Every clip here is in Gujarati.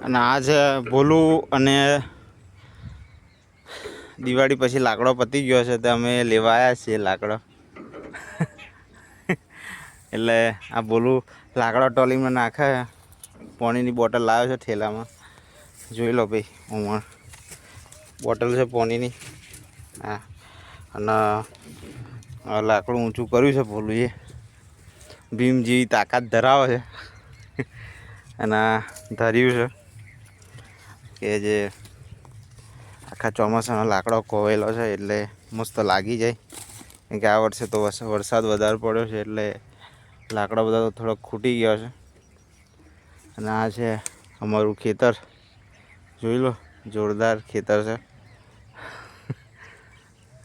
અને આ છે ભોલું. અને દિવાળી પછી લાકડો પતી ગયો છે તો અમે લેવા આવ્યા છીએ લાકડો. એટલે આ ભોલું લાકડો ટોલીમાં નાખે. પાણીની બોટલ લાવ્યો છે ઠેલામાં. જોઈ લો ભાઈ, હું બોટલ છે પાણીની. હા, અને લાકડું ઊંચું કર્યું છે ભોલું. એ ભીમ જેવી તાકાત ધરાવે છે. અને ધર્યું છે કે જે આખા ચોમાસાનો લાકડો કોવેલો છે એટલે મસ્ત લાગી જાય. કેમ કે આ વર્ષે તો વરસાદ વધારે પડ્યો છે એટલે લાકડા બધા તો થોડોક ખૂટી ગયો છે. અને આ છે અમારું ખેતર. જોઈ લો, જોરદાર ખેતર છે.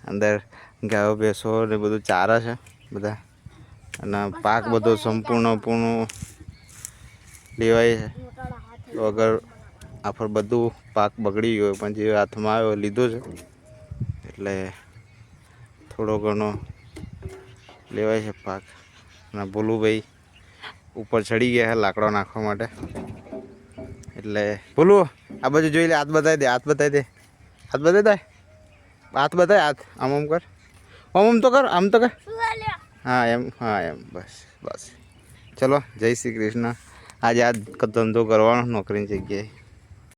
અંદર ગાયો ભેંસો ને બધું ચારે છે બધા. અને પાક બધો સંપૂર્ણ લેવાય છે. વગર આફર બધું પાક બગડી ગયો, પણ જે હાથમાં આવ્યો લીધો છે એટલે થોડો ઘણો લેવાય છે પાક. અને ભોલું ભાઈ ઉપર ચડી ગયા છે લાકડો નાખવા માટે. એટલે ભોલું આ બાજુ જોઈ લે, હાથ બતાવી દે, હાથ બતાવી દે, હાથ બતાવી દે, હાથ બતાય, હાથ આમ તો કર, આમ તો કર, આમ તો કર. હા એમ, હા એમ, બસ બસ. ચલો, જય શ્રી કૃષ્ણ. આજે આ ધંધો કરવાનો નોકરીની જગ્યાએ.